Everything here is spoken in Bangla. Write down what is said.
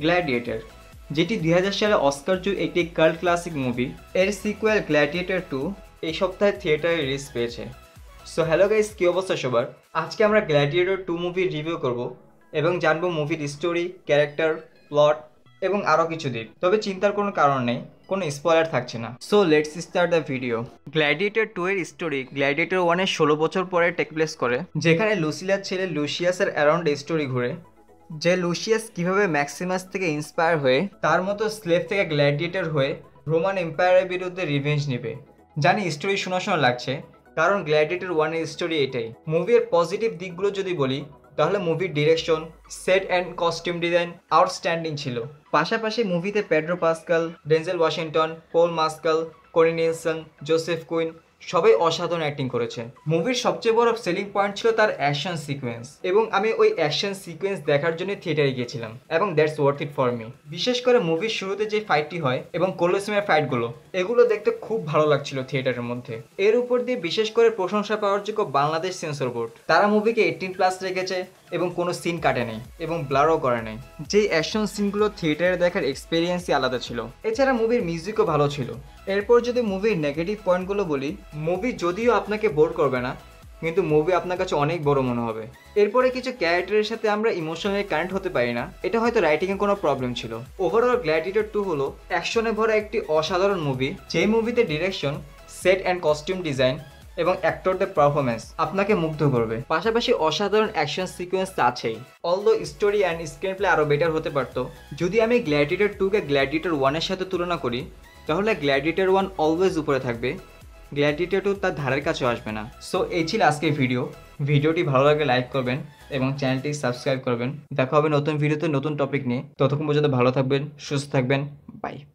গ্ল্যাডিয়েটর, যেটি 2000 সালে অস্কারজয়ী একটি কাল্ট ক্লাসিক মুভি। এর সিকুয়েল গ্ল্যাডিয়েটর 2 এই সপ্তাহে থিয়েটারে রিলিজ পেয়েছে। সো হ্যালো গাইস, কী অবস্থা সবার? আজকে আমরা গ্ল্যাডিয়েটর 2 মুভির রিভিউ করব এবং জানবো মুভির স্টোরি, ক্যারেক্টার, প্লট এবং আরও কিছু দিক। তবে চিন্তার কোনো কারণ নেই, কোনো স্পয়লার থাকছে না। So let's start the video. Gladiator 2 এর স্টোরি গ্ল্যাডিয়েটর 1 এর 16 বছর পরে টেক প্লেস করে, যেখানে লুসিলার ছেলে লুসিয়াসের অ্যারাউন্ড স্টোরি ঘুরে, যে লুসিয়াস কিভাবে ম্যাক্সিমাস থেকে ইন্সপায়ার হয়ে তার মতো স্লেভ থেকে গ্ল্যাডিয়েটর হয়ে রোমান এম্পায়ারের বিরুদ্ধে রিভেঞ্জ নেবে। জানি স্টোরি শোনা শোনা লাগছে, কারণ গ্ল্যাডিয়েটর 1 এর স্টোরি এটাই। মুভির পজিটিভ দিকগুলো যদি বলি, তাহলে মুভির direction, set and costume design outstanding ছিল। পাশাপাশি মুভিতে পেড্রো পাস্কাল, ডেনজেল ওয়াশিংটন, পল মাস্কাল, কনি নিলসন, জোসেফ কুইন সবাই অসাধারণ অ্যাক্টিং করেছে। মুভির সবচেয়ে বড় সেলিং পয়েন্ট ছিল তার অ্যাকশন সিকোয়েন্স, এবং আমি ওই অ্যাকশন সিকোয়েন্স দেখার জন্য থিয়েটারে গিয়েছিলাম, এবং that's worth it for me. বিশেষ করে মুভির শুরুতে যে ফাইটটি হয় এবং কোলোসিয়ামের ফাইটগুলো, এগুলো দেখতে খুব ভালো লাগছিল থিয়েটারের মধ্যে। এর উপর দিয়ে বিশেষ করে প্রশংসা পাওয়ার যোগ্য বাংলাদেশ সেন্সর বোর্ড। তারা মুভিকে 18+ রেখেছে এবং কোনো সিন কাটে নেই এবং ব্লারও করে নেই। যে অ্যাকশন সিনগুলো থিয়েটারে দেখার এক্সপিরিয়েন্সই আলাদা ছিল। এছাড়া মুভির মিউজিকও ভালো ছিল। এরপর যদি মুভির নেগেটিভ পয়েন্টগুলো বলি, মুভি যদিও আপনাকে বোর করবে না, কিন্তু মুভি আপনার কাছে অনেক বড় মনে হবে। এরপরে কিছু ক্যারেক্টারের সাথে আমরা ইমোশনালি কানেক্ট হতে পারি না, এটা হয়তো রাইটিংয়ে কোনো প্রবলেম ছিল। ওভারঅল গ্ল্যাডিয়েটর 2 হলো অ্যাকশনে ভরা একটি অসাধারণ মুভি, যে মুভিতে direction, set and costume design এবং অ্যাক্টরদের পারফরমেন্স আপনাকে মুগ্ধ করবে। পাশাপাশি অসাধারণ অ্যাকশন সিকোয়েন্স আছেই। Although story and screen play আরও বেটার হতে পারতো। যদি আমি গ্ল্যাডিয়েটর 2কে গ্ল্যাডিয়েটর 1 এর সাথে তুলনা করি, তাহলে গ্ল্যাডিয়েটর 1 অলওয়েজ উপরে থাকবে, গ্ল্যাডিয়েটর 2 তার ধারের কাছেও আসবে না। সো এই ছিল আজকের ভিডিওটি ভালো লাগলে লাইক করবেন এবং চ্যানেলটি সাবস্ক্রাইব করবেন। দেখা হবে নতুন ভিডিওতে নতুন টপিক নিয়ে। ততক্ষণ পর্যন্ত ভালো থাকবেন, সুস্থ থাকবেন, বাই।